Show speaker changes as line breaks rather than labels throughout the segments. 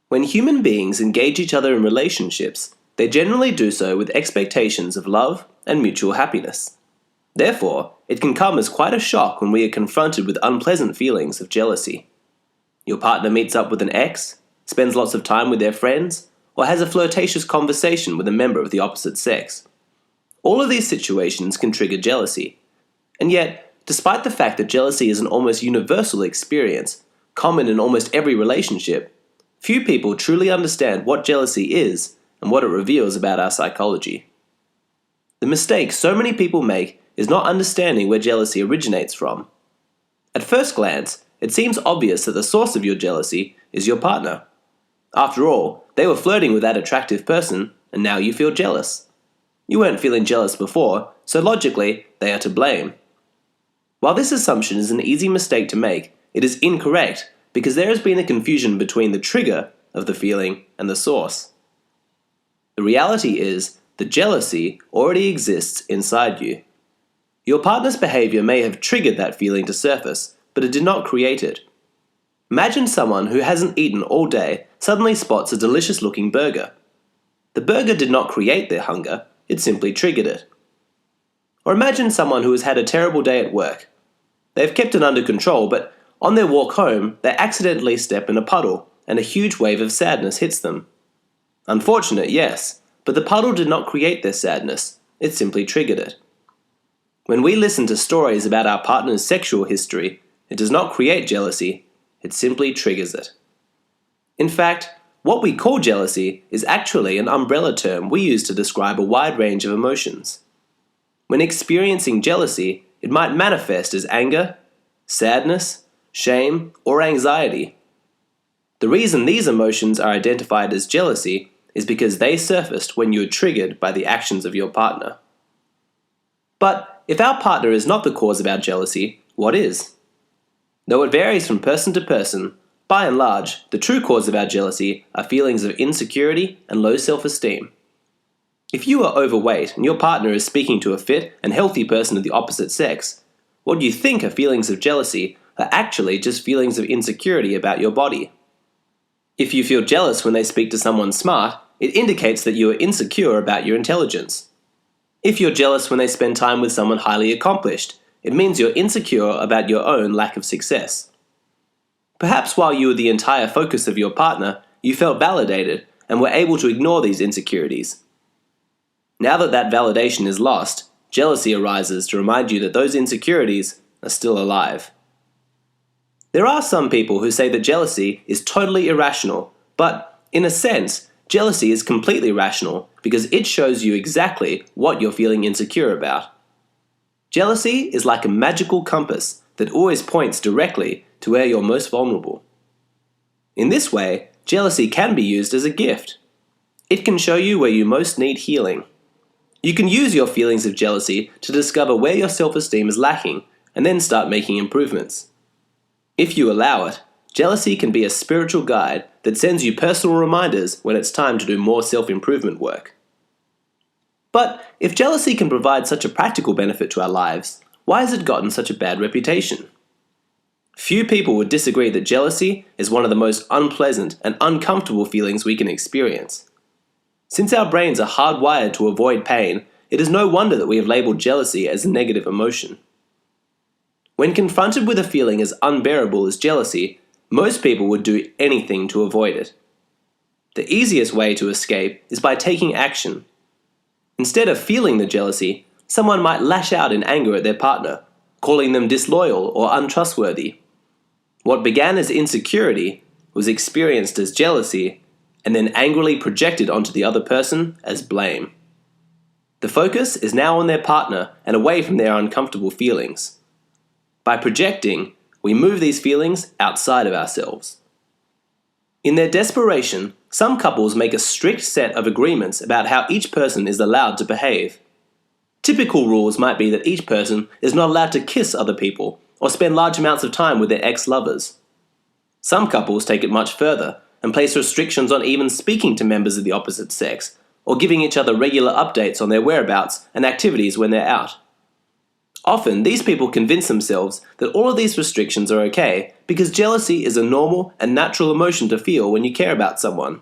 When human beings engage each other in relationships, they generally do so with expectations of love and mutual happiness. Therefore, it can come as quite a shock when we are confronted with unpleasant feelings of jealousy. Your partner meets up with an ex, spends lots of time with their friends, or has a flirtatious conversation with a member of the opposite sex. All of these situations can trigger jealousy. And yet, despite the fact that jealousy is an almost universal experience, common in almost every relationship, few people truly understand what jealousy is and what it reveals about our psychology. The mistake so many people make is not understanding where jealousy originates from. At first glance, it seems obvious that the source of your jealousy is your partner. After all, they were flirting with that attractive person, and now you feel jealous. You weren't feeling jealous before, so logically, they are to blame. While this assumption is an easy mistake to make, it is incorrect because there has been a confusion between the trigger of the feeling and the source. The reality is that jealousy already exists inside you. Your partner's behavior may have triggered that feeling to surface, but it did not create it. Imagine someone who hasn't eaten all day suddenly spots a delicious-looking burger. The burger did not create their hunger, it simply triggered it. Or imagine someone who has had a terrible day at work. They've kept it under control, but on their walk home, they accidentally step in a puddle, and a huge wave of sadness hits them. Unfortunate, yes, but the puddle did not create their sadness, it simply triggered it. When we listen to stories about our partner's sexual history, it does not create jealousy, it simply triggers it. In fact, what we call jealousy is actually an umbrella term we use to describe a wide range of emotions. When experiencing jealousy, it might manifest as anger, sadness, shame, or anxiety. The reason these emotions are identified as jealousy is because they surfaced when you were triggered by the actions of your partner. But if our partner is not the cause of our jealousy, what is? Though it varies from person to person, by and large, the true cause of our jealousy are feelings of insecurity and low self-esteem. If you are overweight and your partner is speaking to a fit and healthy person of the opposite sex, what you think are feelings of jealousy are actually just feelings of insecurity about your body. If you feel jealous when they speak to someone smart, it indicates that you are insecure about your intelligence. If you're jealous when they spend time with someone highly accomplished, it means you're insecure about your own lack of success. Perhaps while you were the entire focus of your partner, you felt validated and were able to ignore these insecurities. Now that that validation is lost, jealousy arises to remind you that those insecurities are still alive. There are some people who say that jealousy is totally irrational, but in a sense, jealousy is completely rational because it shows you exactly what you're feeling insecure about. Jealousy is like a magical compass that always points directly to where you're most vulnerable. In this way, jealousy can be used as a gift. It can show you where you most need healing. You can use your feelings of jealousy to discover where your self-esteem is lacking and then start making improvements. If you allow it, jealousy can be a spiritual guide that sends you personal reminders when it's time to do more self-improvement work. But if jealousy can provide such a practical benefit to our lives, why has it gotten such a bad reputation? Few people would disagree that jealousy is one of the most unpleasant and uncomfortable feelings we can experience. Since our brains are hardwired to avoid pain, it is no wonder that we have labeled jealousy as a negative emotion. When confronted with a feeling as unbearable as jealousy, most people would do anything to avoid it. The easiest way to escape is by taking action. Instead of feeling the jealousy, someone might lash out in anger at their partner, calling them disloyal or untrustworthy. What began as insecurity was experienced as jealousy and then angrily projected onto the other person as blame. The focus is now on their partner and away from their uncomfortable feelings. By projecting, we move these feelings outside of ourselves. In their desperation, some couples make a strict set of agreements about how each person is allowed to behave. Typical rules might be that each person is not allowed to kiss other people or spend large amounts of time with their ex-lovers. Some couples take it much further and place restrictions on even speaking to members of the opposite sex or giving each other regular updates on their whereabouts and activities when they're out. Often, these people convince themselves that all of these restrictions are okay because jealousy is a normal and natural emotion to feel when you care about someone.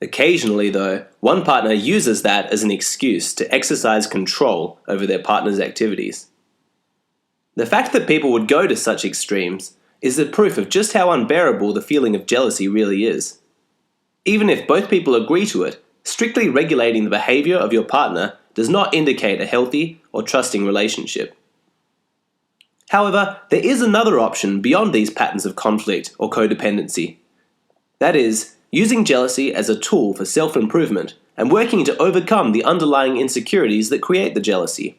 Occasionally, though, one partner uses that as an excuse to exercise control over their partner's activities. The fact that people would go to such extremes is the proof of just how unbearable the feeling of jealousy really is. Even if both people agree to it, strictly regulating the behavior of your partner does not indicate a healthy or trusting relationship. However, there is another option beyond these patterns of conflict or codependency. That is, using jealousy as a tool for self-improvement and working to overcome the underlying insecurities that create the jealousy.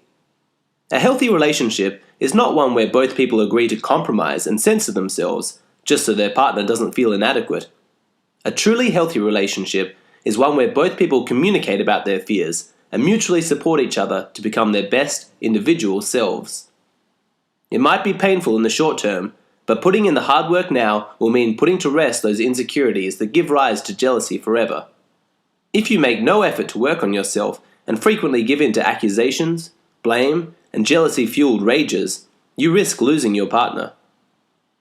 A healthy relationship is not one where both people agree to compromise and censor themselves just so their partner doesn't feel inadequate. A truly healthy relationship is one where both people communicate about their fears and mutually support each other to become their best individual selves. It might be painful in the short term, but putting in the hard work now will mean putting to rest those insecurities that give rise to jealousy forever. If you make no effort to work on yourself and frequently give in to accusations, blame, and jealousy-fueled rages, you risk losing your partner.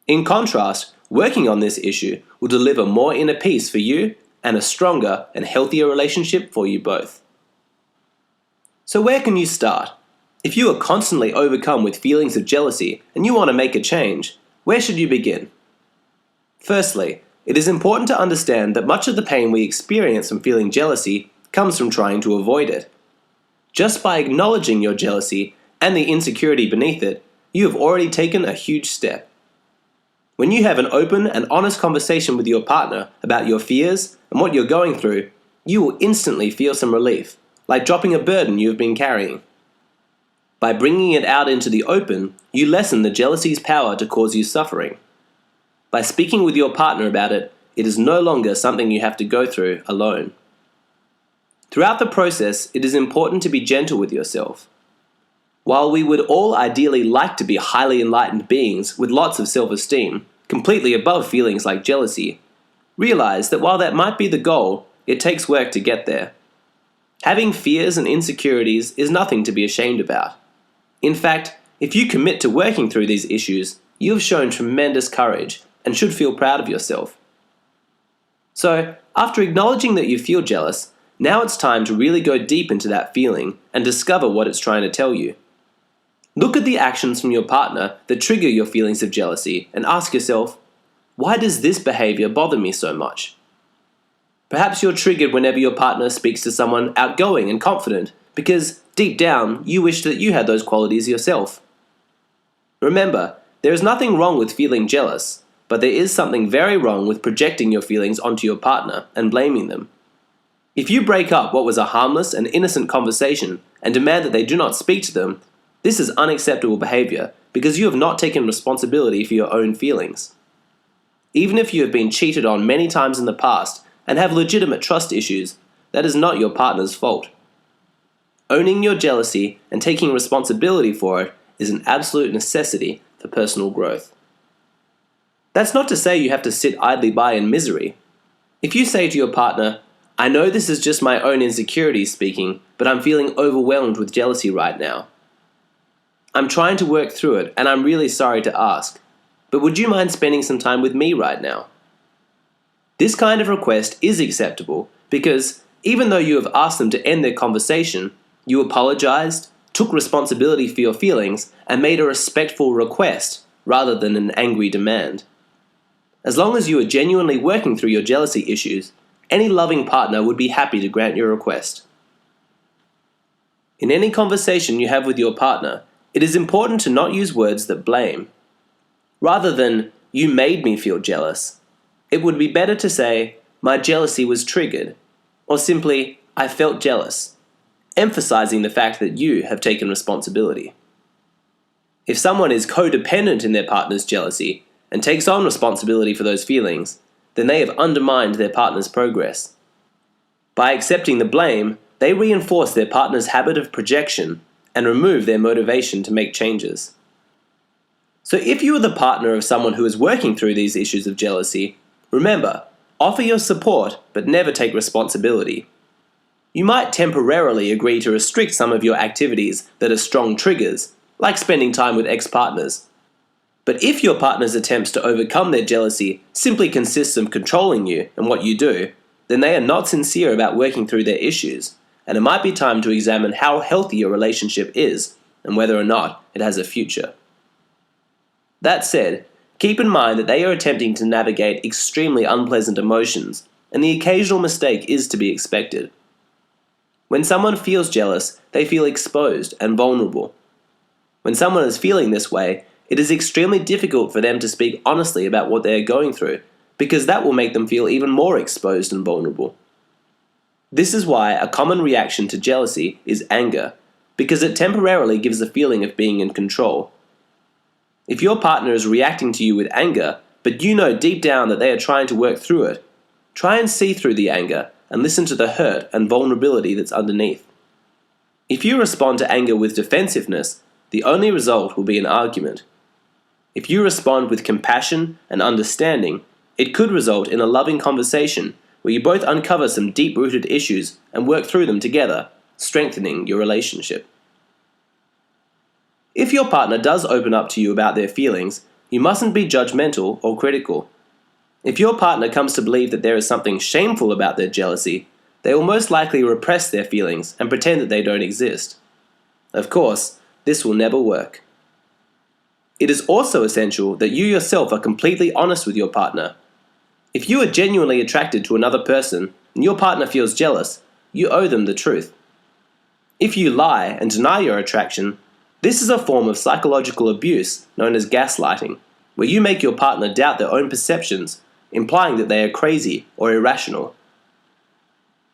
In contrast, working on this issue will deliver more inner peace for you and a stronger and healthier relationship for you both. So where can you start? If you are constantly overcome with feelings of jealousy and you want to make a change, where should you begin? Firstly, it is important to understand that much of the pain we experience from feeling jealousy comes from trying to avoid it. Just by acknowledging your jealousy and the insecurity beneath it, you have already taken a huge step. When you have an open and honest conversation with your partner about your fears and what you're going through, you will instantly feel some relief, like dropping a burden you have been carrying. By bringing it out into the open, you lessen the jealousy's power to cause you suffering. By speaking with your partner about it, it is no longer something you have to go through alone. Throughout the process, it is important to be gentle with yourself. While we would all ideally like to be highly enlightened beings with lots of self-esteem, completely above feelings like jealousy, realize that while that might be the goal, it takes work to get there. Having fears and insecurities is nothing to be ashamed about. In fact, if you commit to working through these issues, you have shown tremendous courage and should feel proud of yourself. So, after acknowledging that you feel jealous, now it's time to really go deep into that feeling and discover what it's trying to tell you. Look at the actions from your partner that trigger your feelings of jealousy and ask yourself, why does this behavior bother me so much? Perhaps you're triggered whenever your partner speaks to someone outgoing and confident because, deep down, you wish that you had those qualities yourself. Remember, there is nothing wrong with feeling jealous, but there is something very wrong with projecting your feelings onto your partner and blaming them. If you break up what was a harmless and innocent conversation and demand that they do not speak to them, this is unacceptable behavior because you have not taken responsibility for your own feelings. Even if you have been cheated on many times in the past and have legitimate trust issues, that is not your partner's fault. Owning your jealousy and taking responsibility for it is an absolute necessity for personal growth. That's not to say you have to sit idly by in misery. If you say to your partner, I know this is just my own insecurities speaking, but I'm feeling overwhelmed with jealousy right now. I'm trying to work through it, and I'm really sorry to ask, but would you mind spending some time with me right now? This kind of request is acceptable because even though you have asked them to end their conversation, you apologized, took responsibility for your feelings, and made a respectful request rather than an angry demand. As long as you are genuinely working through your jealousy issues, any loving partner would be happy to grant your request. In any conversation you have with your partner, it is important to not use words that blame. Rather than, you made me feel jealous, it would be better to say, my jealousy was triggered, or simply, I felt jealous, emphasizing the fact that you have taken responsibility. If someone is codependent in their partner's jealousy and takes on responsibility for those feelings, then they have undermined their partner's progress. By accepting the blame, they reinforce their partner's habit of projection and remove their motivation to make changes. So if you are the partner of someone who is working through these issues of jealousy, remember, offer your support but never take responsibility. You might temporarily agree to restrict some of your activities that are strong triggers, like spending time with ex-partners. But if your partner's attempts to overcome their jealousy simply consists of controlling you and what you do, then they are not sincere about working through their issues, and it might be time to examine how healthy your relationship is and whether or not it has a future. That said, keep in mind that they are attempting to navigate extremely unpleasant emotions, and the occasional mistake is to be expected. When someone feels jealous, they feel exposed and vulnerable. When someone is feeling this way, it is extremely difficult for them to speak honestly about what they are going through, because that will make them feel even more exposed and vulnerable. This is why a common reaction to jealousy is anger, because it temporarily gives a feeling of being in control. If your partner is reacting to you with anger, but you know deep down that they are trying to work through it, try and see through the anger and listen to the hurt and vulnerability that's underneath. If you respond to anger with defensiveness, the only result will be an argument. If you respond with compassion and understanding, it could result in a loving conversation where you both uncover some deep-rooted issues and work through them together, strengthening your relationship. If your partner does open up to you about their feelings, you mustn't be judgmental or critical. If your partner comes to believe that there is something shameful about their jealousy, they will most likely repress their feelings and pretend that they don't exist. Of course, this will never work. It is also essential that you yourself are completely honest with your partner. If you are genuinely attracted to another person and your partner feels jealous, you owe them the truth. If you lie and deny your attraction, this is a form of psychological abuse known as gaslighting, where you make your partner doubt their own perceptions, implying that they are crazy or irrational.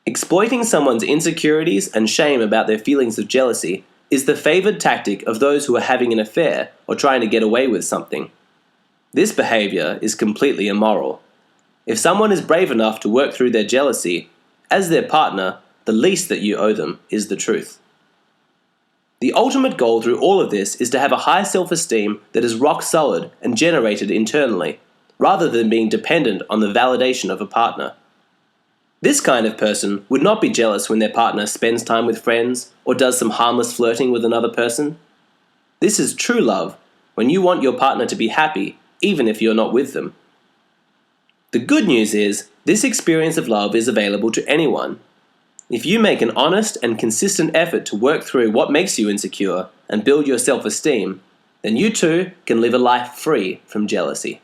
Exploiting someone's insecurities and shame about their feelings of jealousy is the favored tactic of those who are having an affair or trying to get away with something. This behavior is completely immoral. If someone is brave enough to work through their jealousy, as their partner, the least that you owe them is the truth. The ultimate goal through all of this is to have a high self-esteem that is rock solid and generated internally, rather than being dependent on the validation of a partner. This kind of person would not be jealous when their partner spends time with friends or does some harmless flirting with another person. This is true love, when you want your partner to be happy, even if you're not with them. The good news is, this experience of love is available to anyone. If you make an honest and consistent effort to work through what makes you insecure and build your self-esteem, then you too can live a life free from jealousy.